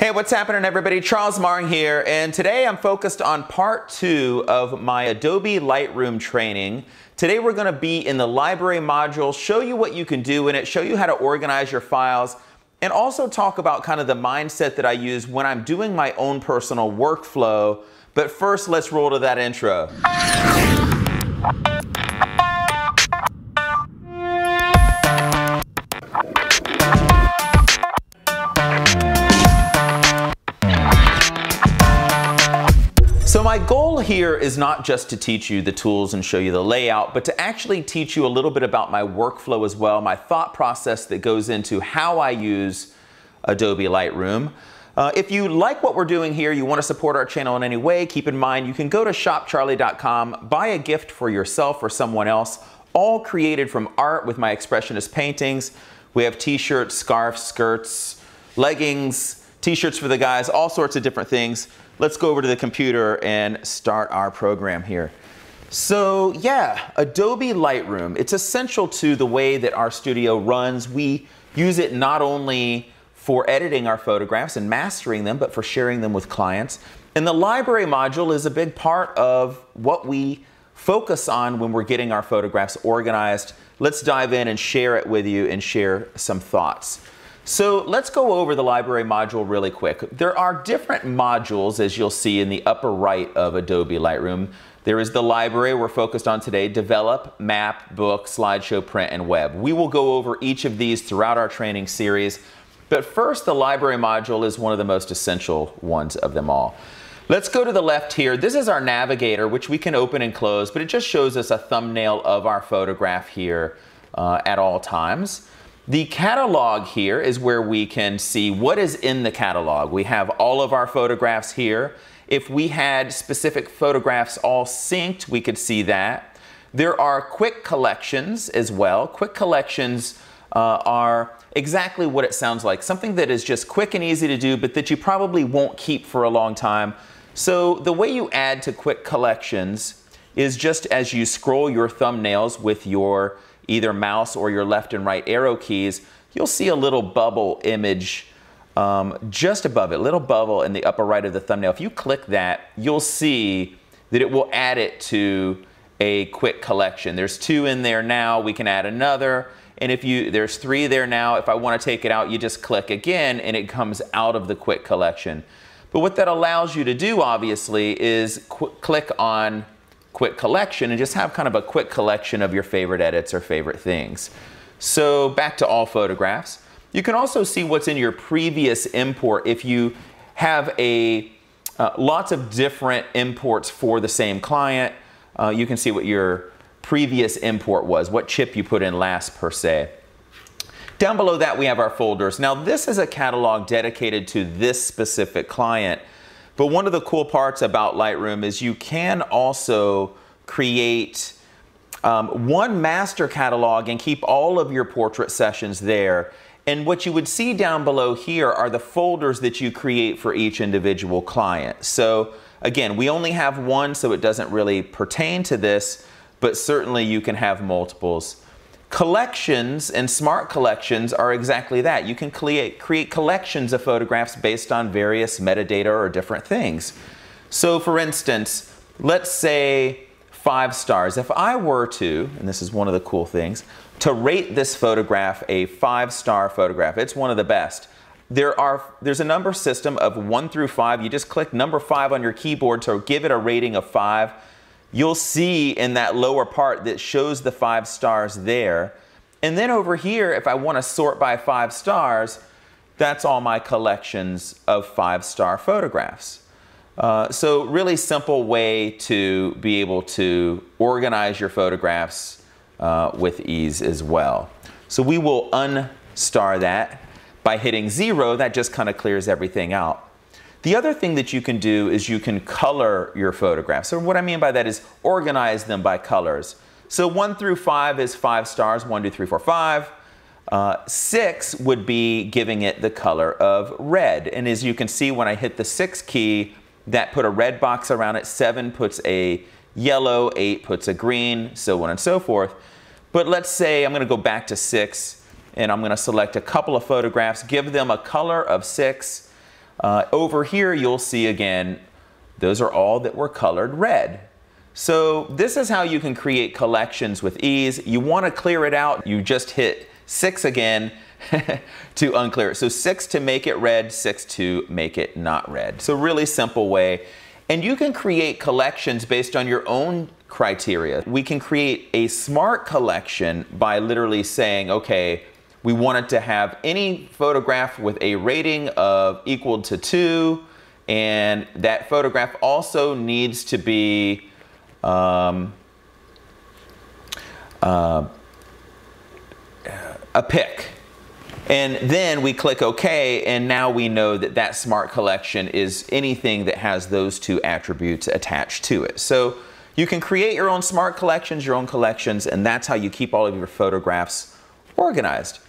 Hey, what's happening everybody? Charles Marng here, and today I'm focused on part 2 of my Adobe Lightroom training. Today we're going to be in the library module, show you what you can do in it, show you how to organize your files, and also talk about kind of the mindset that I use when I'm doing my own personal workflow. But first, let's roll to that intro. So my goal here is not just to teach you the tools and show you the layout, but to actually teach you a little bit about my workflow as well, my thought process that goes into how I use Adobe Lightroom. If you like what we're doing here, you want to support our channel in any way, keep in mind you can go to shopcharlie.com, buy a gift for yourself or someone else, all created from art with my expressionist paintings. We have t-shirts, scarves, skirts, leggings, t-shirts for the guys, all sorts of different things. Let's go over to the computer and start our program here. So yeah, Adobe Lightroom, it's essential to the way that our studio runs. We use it not only for editing our photographs and mastering them, but for sharing them with clients. And the library module is a big part of what we focus on when we're getting our photographs organized. Let's dive in and share it with you and share some thoughts. So let's go over the library module really quick. There are different modules, as you'll see in the upper right of Adobe Lightroom. There is the library we're focused on today: Develop, Map, Book, Slideshow, Print, and Web. We will go over each of these throughout our training series. But first, the library module is one of the most essential ones of them all. Let's go to the left here. This is our navigator, which we can open and close, but it just shows us a thumbnail of our photograph here at all times. The catalog here is where we can see what is in the catalog. We have all of our photographs here. If we had specific photographs all synced, we could see that. There are quick collections as well. Quick collections are exactly what it sounds like. Something that is just quick and easy to do, but that you probably won't keep for a long time. So the way you add to quick collections is just as you scroll your thumbnails with your either mouse or your left and right arrow keys, you'll see a little bubble image just above it, little bubble in the upper right of the thumbnail. If you click that, you'll see that it will add it to a quick collection. There's 2 in there now, we can add another, and there's 3 there now. If I want to take it out, you just click again and it comes out of the quick collection. But what that allows you to do, obviously, is click on quick collection and just have kind of a quick collection of your favorite edits or favorite things. So back to all photographs. You can also see what's in your previous import. If you have lots of different imports for the same client, you can see what your previous import was, what chip you put in last per se. Down below that we have our folders. Now this is a catalog dedicated to this specific client. But one of the cool parts about Lightroom is you can also create one master catalog and keep all of your portrait sessions there. And what you would see down below here are the folders that you create for each individual client. So again, we only have one, so it doesn't really pertain to this, but certainly you can have multiples. Collections and smart collections are exactly that. You can create collections of photographs based on various metadata or different things. So for instance, let's say 5 stars. If I were to, and this is one of the cool things, to rate this photograph a 5-star photograph, it's one of the best. There's a number system of 1 through 5. You just click number 5 on your keyboard to give it a rating of 5. You'll see in that lower part that shows the 5 stars there. And then over here, if I want to sort by 5 stars, that's all my collections of 5-star photographs. So really simple way to be able to organize your photographs with ease as well. So we will unstar that by hitting 0. That just kind of clears everything out. The other thing that you can do is you can color your photographs. So what I mean by that is organize them by colors. So 1 through 5 is 5 stars, 1, 2, 3, 4, 5. 6 would be giving it the color of red. And as you can see, when I hit the 6 key, that put a red box around it. 7 puts a yellow, 8 puts a green, so on and so forth. But let's say I'm going to go back to 6 and I'm going to select a couple of photographs, give them a color of 6. Over here, you'll see again, those are all that were colored red. So this is how you can create collections with ease. You want to clear it out. You just hit 6 again to unclear it. So 6 to make it red, 6 to make it not red. So really simple way. And you can create collections based on your own criteria. We can create a smart collection by literally saying, okay, we want it to have any photograph with a rating of equal to 2, and that photograph also needs to be a pic. And then we click OK, and now we know that that smart collection is anything that has those 2 attributes attached to it. So you can create your own smart collections, your own collections, and that's how you keep all of your photographs organized.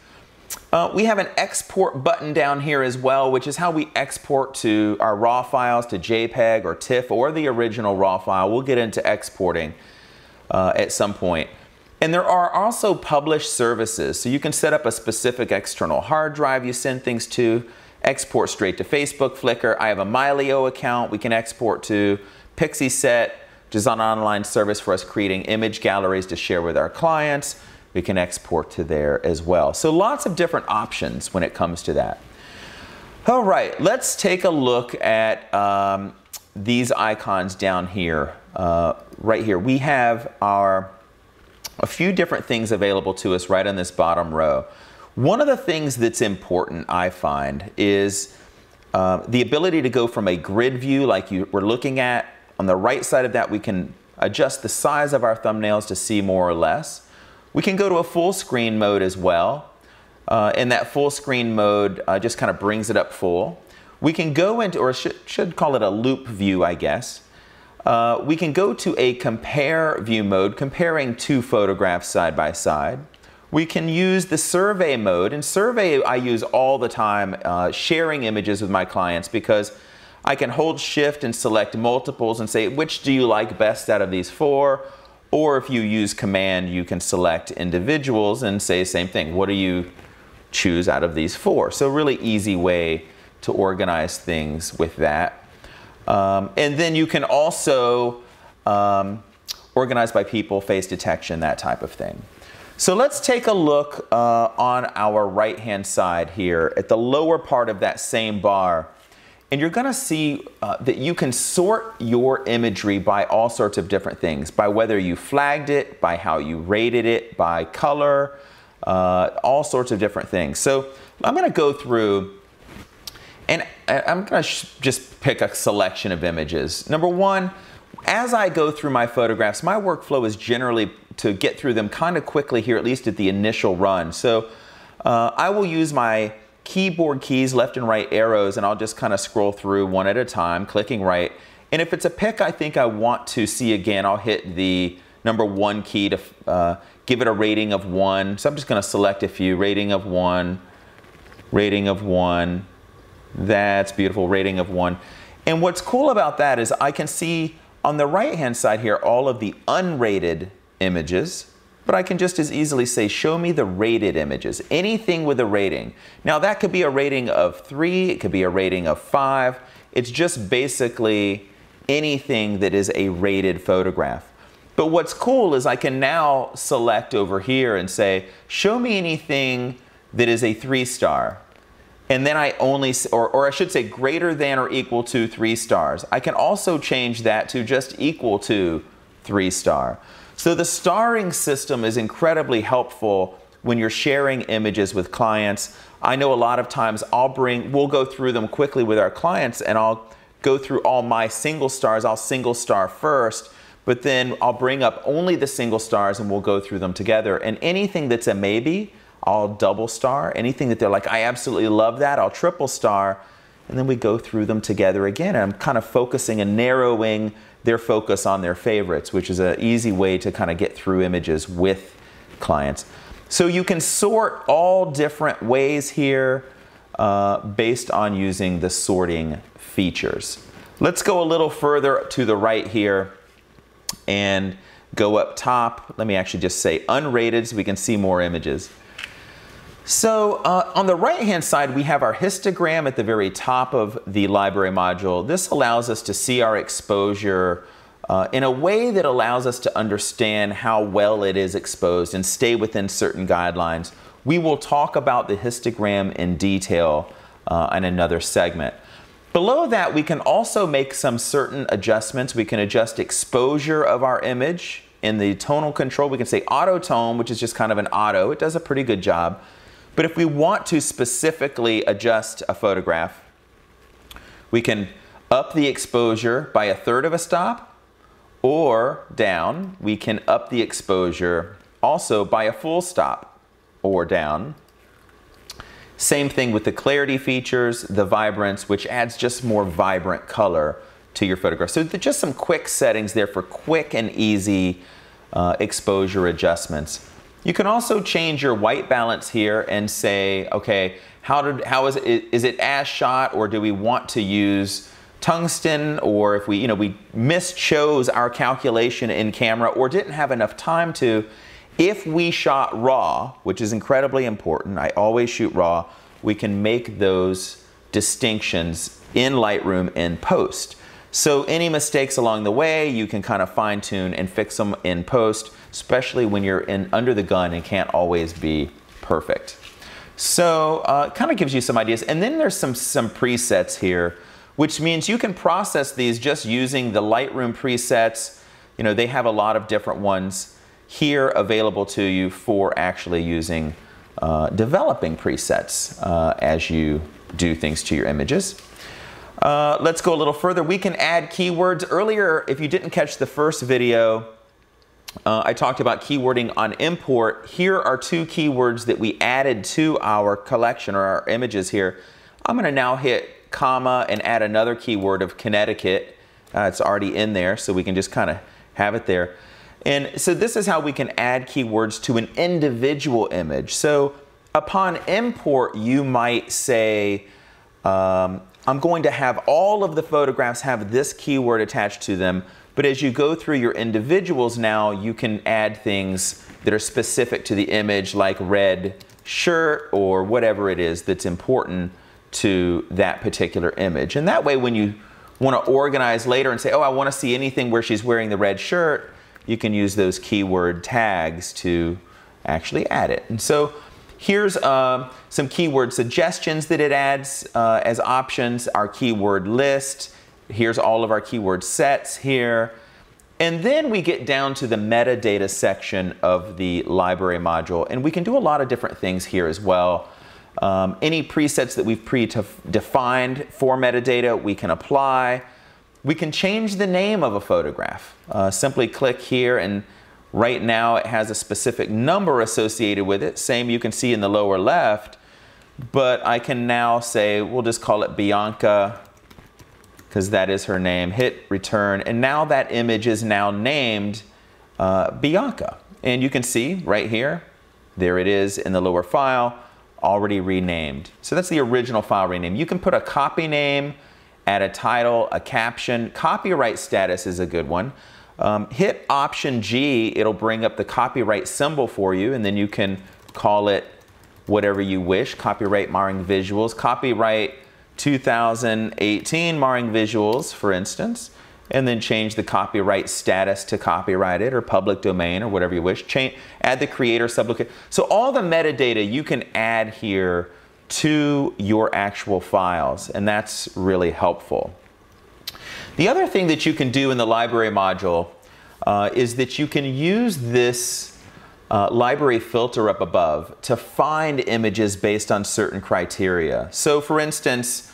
We have an export button down here as well, which is how we export to our RAW files to JPEG or TIFF or the original RAW file. We'll get into exporting at some point. And there are also published services. So you can set up a specific external hard drive you send things to, export straight to Facebook, Flickr. I have a Mylio account we can export to, Pixieset, which is an online service for us creating image galleries to share with our clients. We can export to there as well. So lots of different options when it comes to that. All right, let's take a look at these icons down here. Right here, we have a few different things available to us right on this bottom row. One of the things that's important, I find, is the ability to go from a grid view like you were looking at. On the right side of that, we can adjust the size of our thumbnails to see more or less. We can go to a full screen mode as well. And that full screen mode just kind of brings it up full. We can go into, or should call it a loop view, I guess. We can go to a compare view mode, comparing 2 photographs side by side. We can use the survey mode, and survey I use all the time, sharing images with my clients, because I can hold shift and select multiples and say, which do you like best out of these 4? Or if you use command, you can select individuals and say same thing. What do you choose out of these 4? So really easy way to organize things with that. And then you can also organize by people, face detection, that type of thing. So let's take a look on our right-hand side here at the lower part of that same bar. And you're going to see that you can sort your imagery by all sorts of different things, by whether you flagged it, by how you rated it, by color, all sorts of different things. So I'm going to go through, and I'm going to just pick a selection of images. Number one, as I go through my photographs, my workflow is generally to get through them kind of quickly here, at least at the initial run. So I will use my keyboard keys, left and right arrows, and I'll just kind of scroll through one at a time, clicking right. And if it's a pic I think I want to see again, I'll hit the number 1 key to give it a rating of 1. So I'm just going to select a few. Rating of 1, rating of 1. That's beautiful, rating of 1. And what's cool about that is I can see on the right hand side here all of the unrated images. But I can just as easily say, show me the rated images, anything with a rating. Now that could be a rating of 3, it could be a rating of 5. It's just basically anything that is a rated photograph. But what's cool is I can now select over here and say, show me anything that is a 3-star. And then I only, or I should say greater than or equal to 3 stars. I can also change that to just equal to 3-star. So the starring system is incredibly helpful when you're sharing images with clients. I know a lot of times we'll go through them quickly with our clients, and I'll go through all my single stars. I'll single star first, but then I'll bring up only the single stars and we'll go through them together. And anything that's a maybe, I'll double star. Anything that they're like, I absolutely love that, I'll triple star. And then we go through them together again. And I'm kind of focusing and narrowing their focus on their favorites, which is an easy way to kind of get through images with clients. So you can sort all different ways here based on using the sorting features. Let's go a little further to the right here and go up top. Let me actually just say unrated so we can see more images. So on the right-hand side, we have our histogram at the very top of the library module. This allows us to see our exposure in a way that allows us to understand how well it is exposed and stay within certain guidelines. We will talk about the histogram in detail in another segment. Below that, we can also make some certain adjustments. We can adjust exposure of our image. In the tonal control, we can say auto tone, which is just kind of an auto. It does a pretty good job. But if we want to specifically adjust a photograph, we can up the exposure by 1/3 of a stop, or down. We can up the exposure also by a full stop or down. Same thing with the clarity features, the vibrance, which adds just more vibrant color to your photograph. So just some quick settings there for quick and easy exposure adjustments. You can also change your white balance here and say, okay, how is it as shot, or do we want to use tungsten, or if we mischose our calculation in camera or didn't have enough time to. If we shot raw, which is incredibly important, I always shoot raw, we can make those distinctions in Lightroom in post. So any mistakes along the way, you can kind of fine tune and fix them in post, especially when you're under the gun and can't always be perfect. So it kind of gives you some ideas. And then there's some presets here, which means you can process these just using the Lightroom presets. They have a lot of different ones here available to you for actually using developing presets as you do things to your images. Let's go a little further. We can add keywords. Earlier, if you didn't catch the first video, I talked about keywording on import. Here are 2 keywords that we added to our collection or our images here. I'm going to now hit comma and add another keyword of Connecticut. It's already in there, so we can just kind of have it there. And so this is how we can add keywords to an individual image. So upon import, you might say, I'm going to have all of the photographs have this keyword attached to them. But as you go through your individuals now, you can add things that are specific to the image, like red shirt or whatever it is that's important to that particular image. And that way, when you want to organize later and say, oh, I want to see anything where she's wearing the red shirt, you can use those keyword tags to actually add it. And so here's some keyword suggestions that it adds as options, our keyword list. Here's all of our keyword sets here. And then we get down to the metadata section of the library module, and we can do a lot of different things here as well. Any presets that we've predefined for metadata, we can apply. We can change the name of a photograph. Simply click here, and right now it has a specific number associated with it. Same you can see in the lower left, but I can now say, we'll just call it Bianca, because that is her name. Hit return, and now that image is now named Bianca. And you can see right here, there it is in the lower file, already renamed. So that's the original file rename. You can put a copy name, add a title, a caption. Copyright status is a good one. Hit Option G, it'll bring up the copyright symbol for you, and then you can call it whatever you wish. Copyright Marring Visuals, copyright 2018 Marring Visuals, for instance, and then change the copyright status to copyrighted or public domain or whatever you wish. Add the creator sublocate. So all the metadata you can add here to your actual files, and that's really helpful. The other thing that you can do in the library module is that you can use this library filter up above to find images based on certain criteria. So for instance,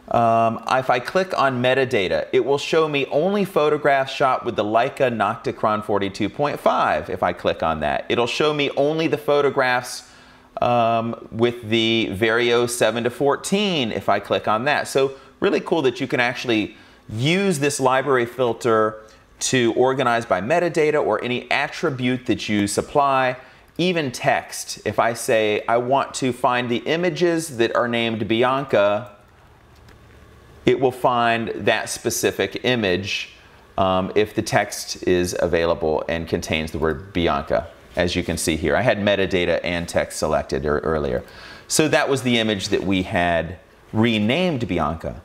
if I click on metadata, it will show me only photographs shot with the Leica Nocticron 42.5 if I click on that. It'll show me only the photographs with the Vario 7-14 if I click on that. So really cool that you can actually use this library filter to organize by metadata or any attribute that you supply, even text. If I say I want to find the images that are named Bianca, it will find that specific image if the text is available and contains the word Bianca. as you can see here. I had metadata and text selected earlier. So that was the image that we had renamed Bianca.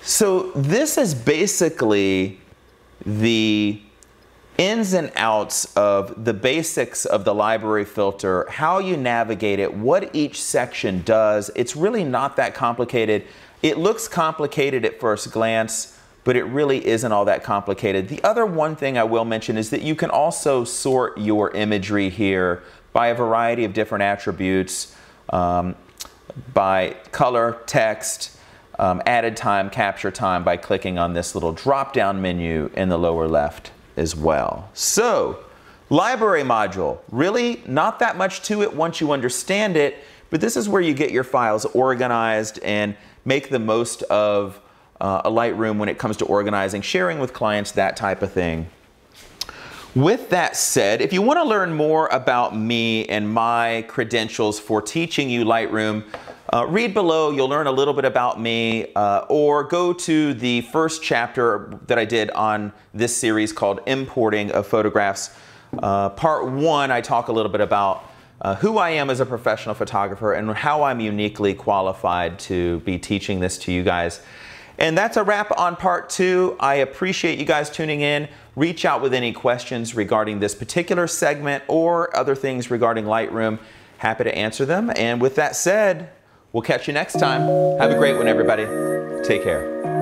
So this is basically the ins and outs of the basics of the library filter, how you navigate it, what each section does. It's really not that complicated. It looks complicated at first glance, but it really isn't all that complicated. The other one thing I will mention is that you can also sort your imagery here by a variety of different attributes, by color, text, added time, capture time, by clicking on this little drop-down menu in the lower left as well. So, library module, really not that much to it once you understand it, but this is where you get your files organized and make the most of a Lightroom when it comes to organizing, sharing with clients, that type of thing. With that said, if you want to learn more about me and my credentials for teaching you Lightroom, read below. You'll learn a little bit about me, or go to the first chapter that I did on this series called Importing of Photographs. Part 1, I talk a little bit about who I am as a professional photographer and how I'm uniquely qualified to be teaching this to you guys. And that's a wrap on part 2. I appreciate you guys tuning in. Reach out with any questions regarding this particular segment or other things regarding Lightroom. Happy to answer them. And with that said, we'll catch you next time. Have a great one, everybody. Take care.